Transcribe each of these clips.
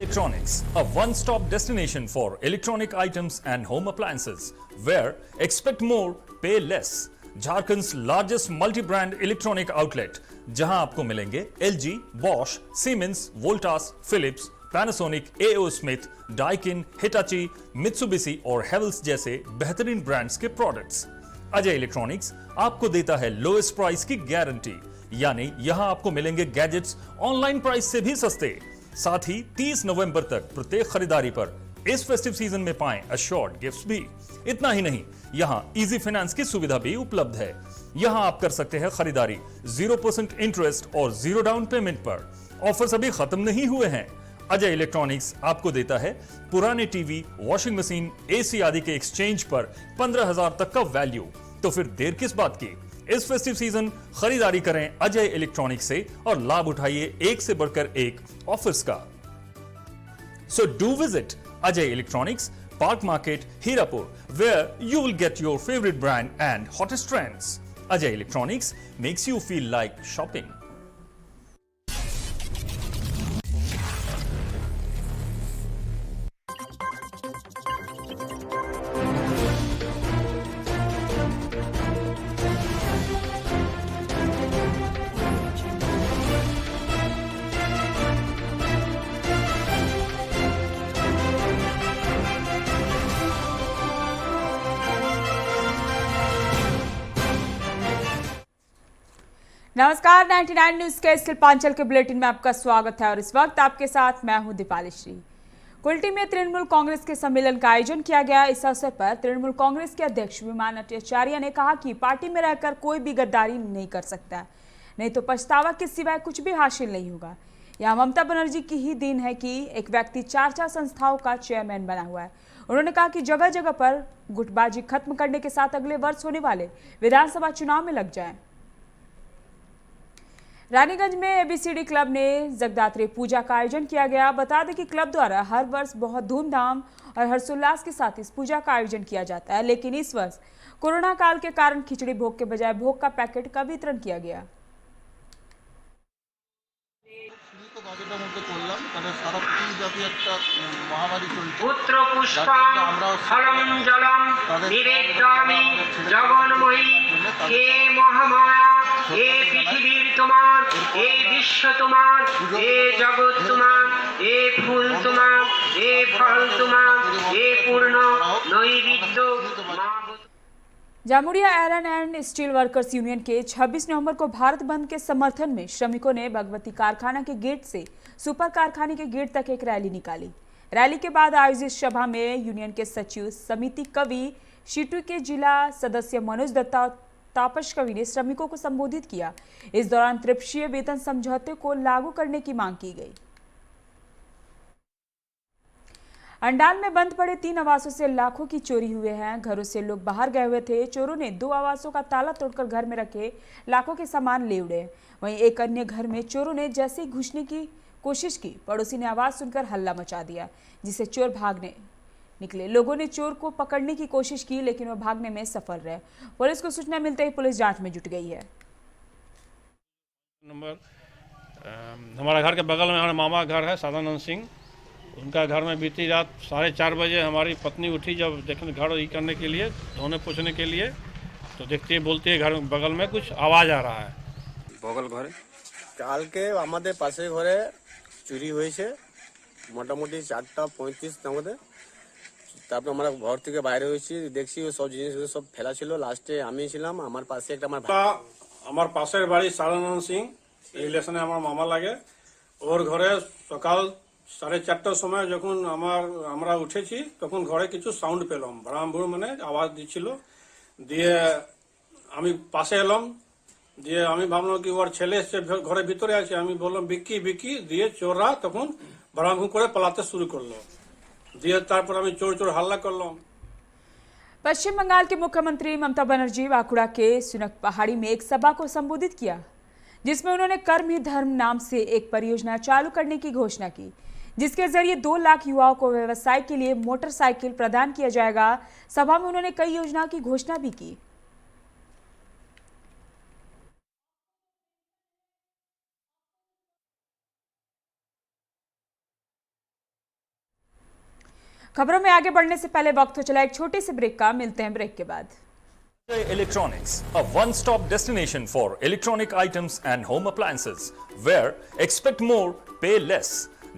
Electronics, a one-stop destination for electronic items and home appliances, where expect more, pay less. Jharkhand's largest multi brand electronic outlet, जहां आपको मिलेंगे LG, Bosch, Siemens, Voltas, Philips, Panasonic, AO Smith, Daikin, Hitachi, Mitsubishi और Havells जैसे बेहतरीन brands के products. Ajay electronics आपको देता है लोएस्ट प्राइस की गारंटी, यानी यहां आपको मिलेंगे गैजेट्स ऑनलाइन प्राइस से भी सस्ते। साथ ही 30 नवंबर तक प्रत्येक खरीदारी पर इस फेस्टिव सीजन में पाएं अश्योर्ड गिफ्ट्स भी। इतना ही नहीं, यहां इजी फाइनेंस की सुविधा भी उपलब्ध है। यहां आप कर सकते हैं खरीदारी 0% इंटरेस्ट और 0 डाउन पेमेंट पर। ऑफर्स अभी खत्म नहीं हुए हैं। अजय इलेक्ट्रॉनिक्स आपको देता है पुराने टीवी, वॉशिंग मशीन, एसी आदि के एक्सचेंज पर 15,000 तक का वैल्यू। तो फिर देर किस बात की, इस फेस्टिव सीजन खरीदारी करें अजय इलेक्ट्रॉनिक्स से और लाभ उठाइए एक से बढ़कर एक ऑफर्स का। So do visit Ajay Electronics, Park Market, Hirapur, where you will get your favorite brand and hottest trends. Ajay Electronics makes you feel like shopping. नमस्कार, 99 न्यूज के शिल्पांचल के बुलेटिन में आपका स्वागत है और इस वक्त आपके साथ मैं हूं दीपाली श्री। कुल्टी में तृणमूल कांग्रेस के सम्मेलन का आयोजन किया गया। इस अवसर पर तृणमूल कांग्रेस के अध्यक्ष विमान अट्टाचार्य ने कहा कि पार्टी में रहकर कोई भी गद्दारी नहीं कर सकता, नहीं तो पछतावा के सिवाय कुछ भी हासिल नहीं होगा। यहाँ ममता बनर्जी की ही देन है कि एक व्यक्ति 4 संस्थाओं का चेयरमैन बना हुआ है। उन्होंने कहा कि जगह जगह पर गुटबाजी खत्म करने के साथ अगले वर्ष होने वाले विधानसभा चुनाव में लग जाए। रानीगंज में एबीसीडी क्लब ने जगदात्री पूजा का आयोजन किया गया। बता दें कि क्लब द्वारा हर वर्ष बहुत धूमधाम और हर्षोल्लास के साथ इस पूजा का आयोजन किया जाता है, लेकिन इस वर्ष कोरोना काल के कारण खिचड़ी भोग के बजाय भोग का पैकेट का वितरण किया गया। এ পৃথিবীর তোমার, এ বিশ্ব তোমার, এ জগৎ তোমার, এ ফুল তোমার, এ ফল তোমার, এ পূর্ণ নৈবেদ্য। Jamuria iron and steel workers union के 26 नवंबर को भारत बंद के समर्थन में श्रमिकों ने भगवती कारखाना के गेट से सुपर कारखाने के गेट तक एक रैली निकाली। रैली के बाद आयोजित सभा में यूनियन के सचिव समिति कवि शीटू के जिला सदस्य मनोज दत्ता तापस कवि ने श्रमिकों को संबोधित किया। इस दौरान त्रिपक्षीय वेतन समझौते को लागू करने की मांग की गई। अंडाल में बंद पड़े 3 आवासों से लाखों की चोरी हुए हैं। घरों से लोग बाहर गए हुए थे। चोरों ने 2 आवासों का ताला तोड़कर घर में रखे लाखों के सामान ले उड़े। वहीं एक अन्य घर में चोरों ने जैसे ही घुसने की कोशिश की, पड़ोसी ने आवाज सुनकर हल्ला मचा दिया, जिससे चोर भागने निकले। लोगों ने चोर को पकड़ने की कोशिश की, लेकिन वह भागने में सफल रहे। पुलिस को सूचना मिलते ही पुलिस जांच में जुट गई है। हमारा घर के बगल में हमारे मामा घर है सदानंद सिंह। उनका घर में बीती रात 4:30 बजे हमारी पत्नी उठी, जब देखने घर ही करने के लिए, धोने पोछने के लिए, तो देखती है, बोलती है घर बगल में कुछ आवाज़ आ रहा है। बगल घरे काल के हमारे पासे घरे चुरी হয়েছে মোটামুটি 4:35 নাগাদ। তারপর আমরা ঘর থেকে বাইরে হয়েছি, দেখছি সব জিনিসগুলো সব ফেলা ছিল। লাস্টে আমি ছিলাম, আমার পাশে একটা আমার পাশের বাড়ি সাদানন্দ সিং, রিলেশনে আমার মামা লাগে। ওর ঘরে সকাল 4:30টার সময় যখন আমরা উঠেছি, তখন ঘরে কিছু সাউন্ড পেলাম, ভ্রাম ভুর মানে আওয়াজ দিচ্ছিল। দিয়ে আমি পাশে এলাম, দিয়ে আমি ভাবলাম কি ওর ছেলে এসে ঘরের ভিতরে আছে। আমি বললাম বিক্কি বিক্কি, দিয়ে চোররা তখন ভ্রাম ভুর করে পালাতে শুরু করলো। দিয়ে তারপর আমি চোর চোর হাল্লা করলাম। पश्चिम बंगाल के मुख्यमंत्री ममता बनर्जी बांकुड़ा के सुनक पहाड़ी में एक सभा को संबोधित किया, जिसमें उन्होंने कर्म ही धर्म नाम से एक परियोजना चालू करने की घोषणा की, जिसके जरिए 2 लाख युवाओं को व्यवसाय के लिए मोटरसाइकिल प्रदान किया जाएगा। सभा में उन्होंने कई योजनाओं की घोषणा भी की। खबरों में आगे बढ़ने से पहले वक्त हो चला एक छोटी सी ब्रेक का। मिलते हैं ब्रेक के बाद। Ajay Electronics, a one-stop destination for electronic items and home appliances, where expect more, pay less.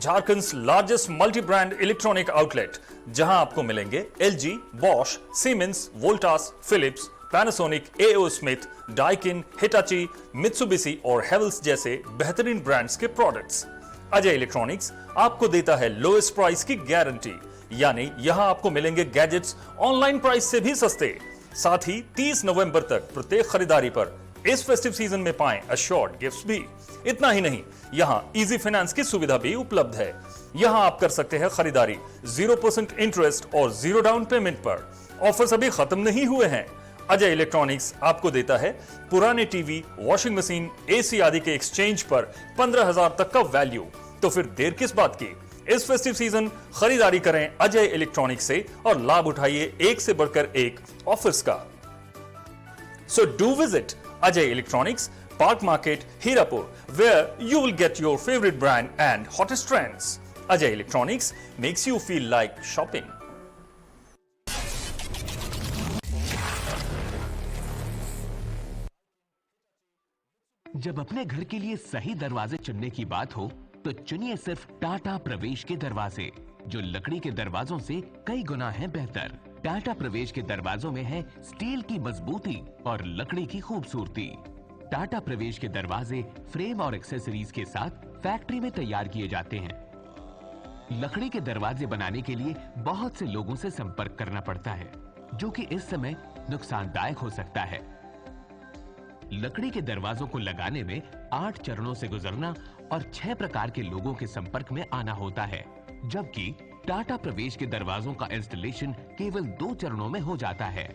Jharkhand's largest multi-brand electronic outlet, जहां आपको मिलेंगे LG, Bosch, Siemens, Voltas, Philips, Panasonic, AO Smith, Daikin, Hitachi, Mitsubishi और Havells जैसे बेहतरीन brands के products. Ajay electronics आपको देता है लोएस्ट प्राइस की गारंटी, यानी यहां आपको मिलेंगे गैजेट्स ऑनलाइन प्राइस से भी सस्ते। साथ ही 30 नवंबर तक प्रत्येक खरीदारी पर इस फेस्टिव सीजन में पाएं अश्योर्ड गिफ्ट्स भी। इतना ही नहीं, यहां इजी फाइनेंस की सुविधा भी उपलब्ध है। यहां आप कर सकते हैं खरीदारी 0% इंटरेस्ट और 0 डाउन पेमेंट पर। ऑफर्स अभी खत्म नहीं हुए हैं। अजय इलेक्ट्रॉनिक्स आपको देता है पुराने टीवी, वॉशिंग मशीन, एसी आदि के एक्सचेंज पर 15,000 तक का वैल्यू। तो फिर देर किस बात की, इस फेस्टिव सीजन खरीदारी करें अजय इलेक्ट्रॉनिक्स से और लाभ उठाइए एक से बढ़कर एक ऑफर्स का। So do visit Ajay electronics, park market, Hirapur, where you will get your favourite brand and hottest trends. Ajay electronics makes you feel like shopping. जब अपने घर के लिए सही दरवाजे चुनने की बात हो तो चुनिए सिर्फ टाटा प्रवेश के दरवाजे, जो लकड़ी के दरवाजों से कई गुना है बेहतर। टाटा प्रवेश के दरवाजों में है स्टील की मजबूती और लकड़ी की खूबसूरती। टाटा प्रवेश के दरवाजे फ्रेम और एक्सेसरीज के साथ फैक्ट्री में तैयार किए जाते हैं। लकड़ी के दरवाजे बनाने के लिए बहुत से लोगों से संपर्क करना पड़ता है, जो कि इस समय नुकसानदायक हो सकता है। लकड़ी के दरवाजों को लगाने में 8 चरणों से गुजरना और 6 प्रकार के लोगों के संपर्क में आना होता है, जबकि टाटा प्रवेश के दरवाजों का इंस्टॉलेशन केवल 2 चरणों में हो जाता है।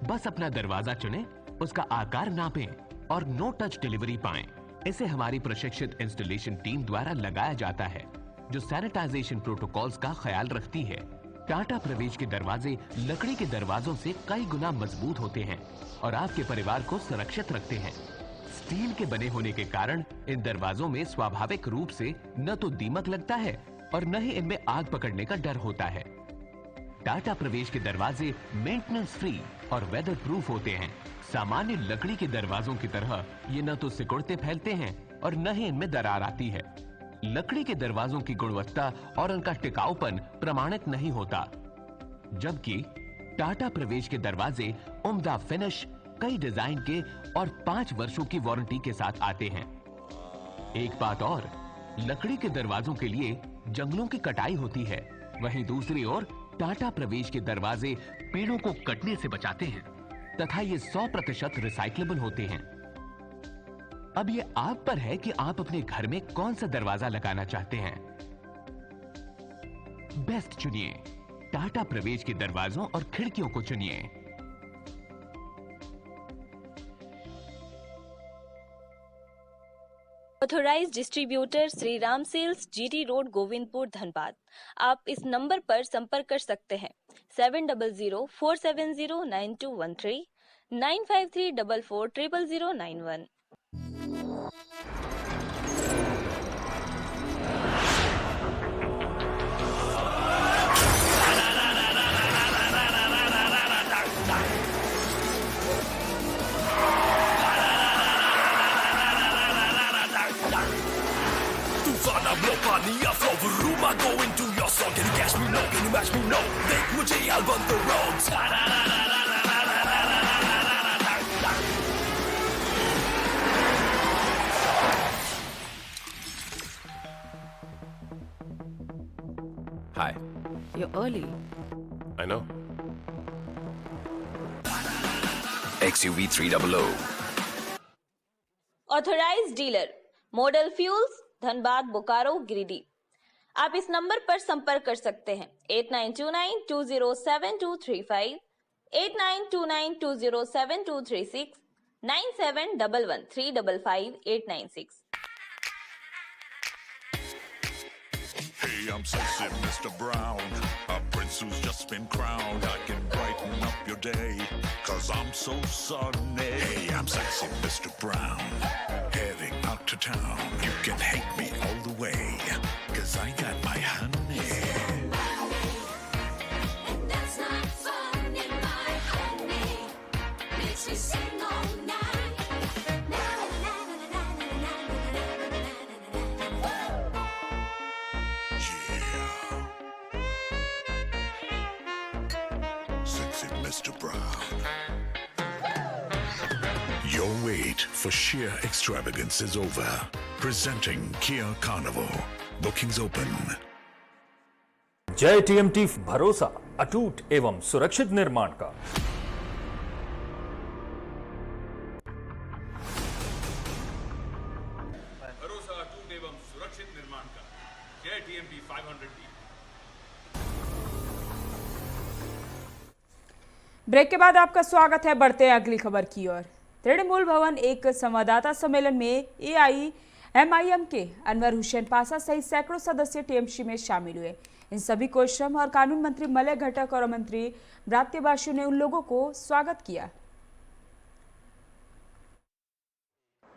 बस अपना दरवाजा चुनें, उसका आकार नापें और नो टच डिलीवरी पाएं। इसे हमारी प्रशिक्षित इंस्टॉलेशन टीम द्वारा लगाया जाता है, जो सैनिटाइजेशन प्रोटोकॉल्स का ख्याल रखती है। टाटा प्रवेश के दरवाजे लकड़ी के दरवाजों से कई गुना मजबूत होते हैं और आपके परिवार को सुरक्षित रखते हैं। स्टील के बने होने के कारण इन दरवाजों में स्वाभाविक रूप से न तो दीमक लगता है और न ही इनमें आग पकड़ने का डर होता है। टाटा प्रवेश के दरवाजे मेंटेनेंस फ्री और वेदर प्रूफ होते हैं। सामान्य लकड़ी के दरवाजों की तरह ये न तो सिकुड़ते फैलते हैं और न ही इनमें दरार आती है। लकड़ी के दरवाजों की गुणवत्ता और उनका टिकाऊपन प्रमाणित नहीं होता, जबकि टाटा प्रवेश के दरवाजे उम्दा फिनिश, कई डिजाइन के और 5 वर्षों की वारंटी के साथ आते हैं। एक बात और, लकड़ी के दरवाजों के लिए जंगलों की कटाई होती है, वहीं दूसरी ओर टाटा प्रवेश के दरवाजे पेड़ों को कटने से बचाते हैं तथा ये 100% रिसाइक्लेबल होते हैं। अब ये आप पर है कि आप अपने घर में कौन सा दरवाजा लगाना चाहते हैं। बेस्ट चुनिए, टाटा प्रवेश के दरवाजों और खिड़कियों को चुनिए। Authorized distributor Shri Ram sales, GT road, Govindpur, Dhanbad. आप इस नंबर पर संपर्क कर सकते हैं 7004709213 9534400091। Go into your song, can you catch me? No, can you match me? No, देख मुझे I'll run the roads. Hi. You're early. I know. XUV 300. Authorized dealer model fuels, Dhanbad, Bokaro, Giridih. आप इस नंबर पर संपर्क कर सकते हैं 8929207235, 8929207236, 9711355896। Hey, I'm sexy Mr. Brown, a prince who's just been crowned. I can brighten up your day, 'cause I'm so sunny. Hey, I'm sexy Mr. Brown, heading out to town. You can hate me all the way, 'cause I got my honey. Your wait for sheer extravagance is over. Presenting Kia Carnival. Bookings open. जय TMT, भरोसा अटूट एवं सुरक्षित निर्माण का। भरोसा अटूट एवं सुरक्षित निर्माण का। जय टीएमटी 500D। ब्रेक के बाद आपका स्वागत है। बढ़ते हैं अगली खबर की ओर। तृणमूल भवन एक संवाददाता सम्मेलन में एआईएमआईएम के अनवर हुसैन पासा सहित सैकड़ों सदस्य टीएमसी में शामिल हुए। इन सभी को श्रम और कानून मंत्री मलय घटक और मंत्री ब्रात्य बासु ने उन लोगों को स्वागत किया।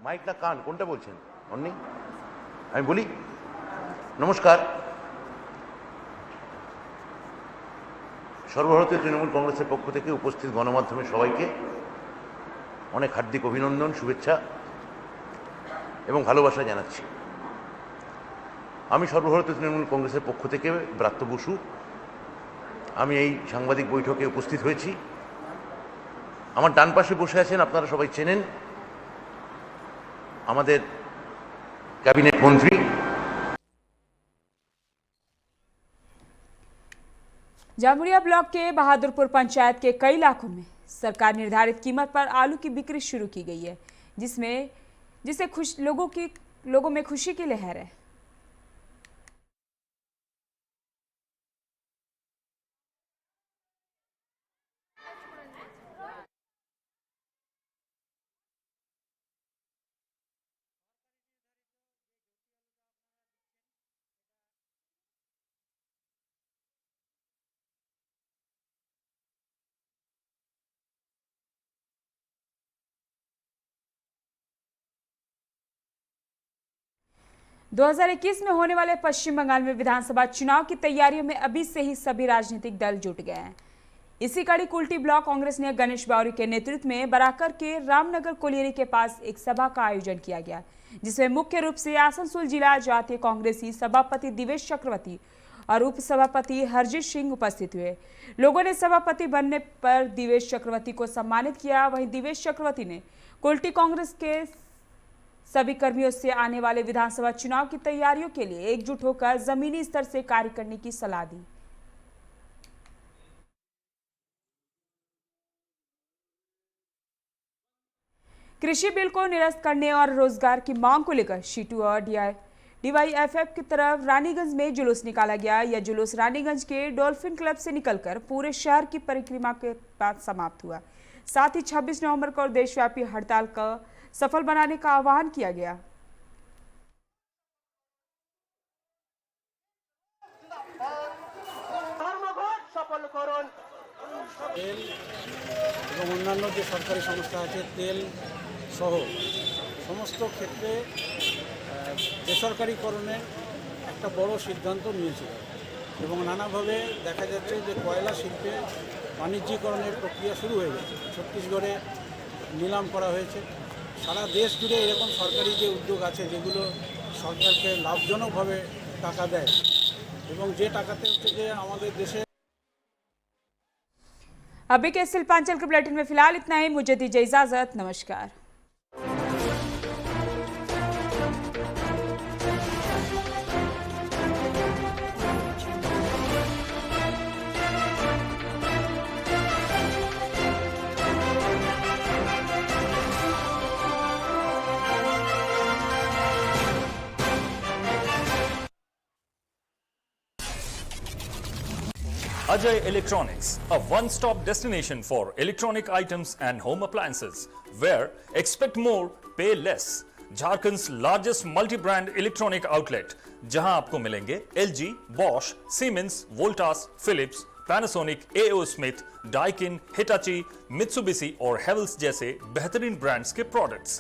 माइक ना कान কোনটা বলছেন অন্নি আমি বলি নমস্কার সর্বভারতীয় তৃণমূল কংগ্রেসের পক্ষ থেকে উপস্থিত গণমাধ্যমের সবাইকে অনেক হার্দিক অভিনন্দন, শুভেচ্ছা এবং ভালোবাসা জানাচ্ছি। আমি সর্বভারতীয় তৃণমূল কংগ্রেসের পক্ষ থেকে ব্রাত্য বসু, আমি এই সাংবাদিক বৈঠকে উপস্থিত হয়েছি। আমার ডান পাশে বসে আছেন, আপনারা সবাই চেনেন, আমাদের कैबिनेट मंत्री। जामुरिया ब्लॉक के बहादुरपुर पंचायत के कई इलाकों में सरकार निर्धारित कीमत पर आलू की बिक्री शुरू की गई है, जिससे लोगों में खुशी की लहर है। दो 2021 में होने वाले पश्चिम बंगाल में विधानसभा चुनाव की तैयारियों में अभी से ही सभी राजनीतिक दल जुट गए हैं। इसी कड़ी कुल्टी ब्लॉक कांग्रेस ने गणेश बावरी के नेतृत्व में बराकर के रामनगर कोलियरी के पास एक सभा का आयोजन किया गया, जिसमें मुख्य रूप से आसनसोल जिला जातीय कांग्रेसी सभापति दिवेश चक्रवर्ती और उप सभापति हरजीत सिंह उपस्थित हुए। लोगों ने सभापति बनने पर दिवेश चक्रवर्ती को सम्मानित किया। वहीं दिवेश चक्रवर्ती ने कुल्टी कांग्रेस के सभी कर्मियों से आने वाले विधानसभा चुनाव की तैयारियों के लिए एकजुट होकर जमीनी स्तर से कार्य करने की सलाह दी। कृषि बिल को निरस्त करने और रोजगार की मांग को लेकर शीटू और डीवाईएफएफ की तरफ रानीगंज में जुलूस निकाला गया। यह जुलूस रानीगंज के डॉल्फिन क्लब से निकलकर पूरे शहर की परिक्रमा के बाद समाप्त हुआ। साथ ही 26 नवंबर को देशव्यापी हड़ताल का सफल बनाने का आह्वान किया गया। তেল এবং অন্যান্য যে সরকারি সংস্থা আছে তেল সহ সমস্ত ক্ষেত্রে বেসরকারিকরণের একটা বড় সিদ্ধান্ত নিয়েছিল এবং নানাভাবে দেখা যাচ্ছে যে কয়লা শিল্পে বাণিজ্যিকরণের প্রক্রিয়া শুরু হয়ে গেছে। ছত্তিশগড়ে নিলাম করা হয়েছে। সারা দেশ জুড়ে এরকম সরকারি যে উদ্যোগ আছে যেগুলো সরকারকে লাভজনকভাবে টাকা দেয় এবং যে টাকাতে হচ্ছে যে আমাদের দেশে। अभी के शिल्पांचल के बुलेटिन में फिलहाल इतना ही। मुझे दीजिए इजाजत। नमस्कार। Ajay Electronics, a one-stop destination for electronic items and home appliances, where expect more, pay less. Jharkhand's largest multi-brand electronic outlet, जहां आपको मिलेंगे LG, Bosch, Siemens, Voltas, Philips, Panasonic, AO Smith, Daikin, Hitachi, Mitsubishi और Havells जैसे बेहतरीन brands के products.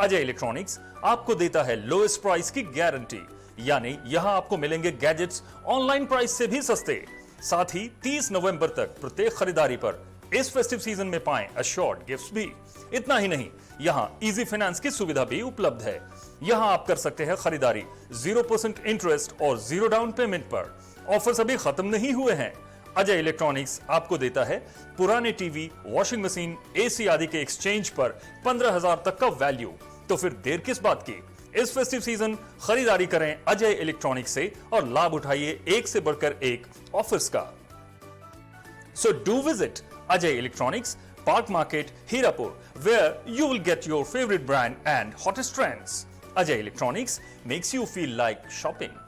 Ajay electronics आपको देता है लोएस्ट प्राइस की गारंटी, यानी यहां आपको मिलेंगे गैजेट्स ऑनलाइन प्राइस से भी सस्ते। साथ ही 30 नवंबर तक प्रत्येक खरीदारी पर इस फेस्टिव सीजन में पाएं अश्योर्ड गिफ्ट्स भी। इतना ही नहीं, यहाँ इजी फाइनेंस की सुविधा भी उपलब्ध है। यहाँ आप कर सकते हैं खरीदारी 0% इंटरेस्ट और 0 डाउन पेमेंट पर। ऑफर्स अभी खत्म नहीं हुए हैं। अजय इलेक्ट्रॉनिक्स आपको देता है पुराने टीवी, वॉशिंग मशीन, एसी आदि के एक्सचेंज पर 15,000 तक का वैल्यू। तो फिर देर किस बात की? इस फेस्टिव सीजन खरीदारी करें अजय इलेक्ट्रॉनिक्स से और लाभ उठाइए एक से बढ़कर एक ऑफर्स का। So do visit Ajay Electronics, Park Market, Hirapur, where you will get your favorite brand and hottest trends. Ajay Electronics makes you feel like shopping.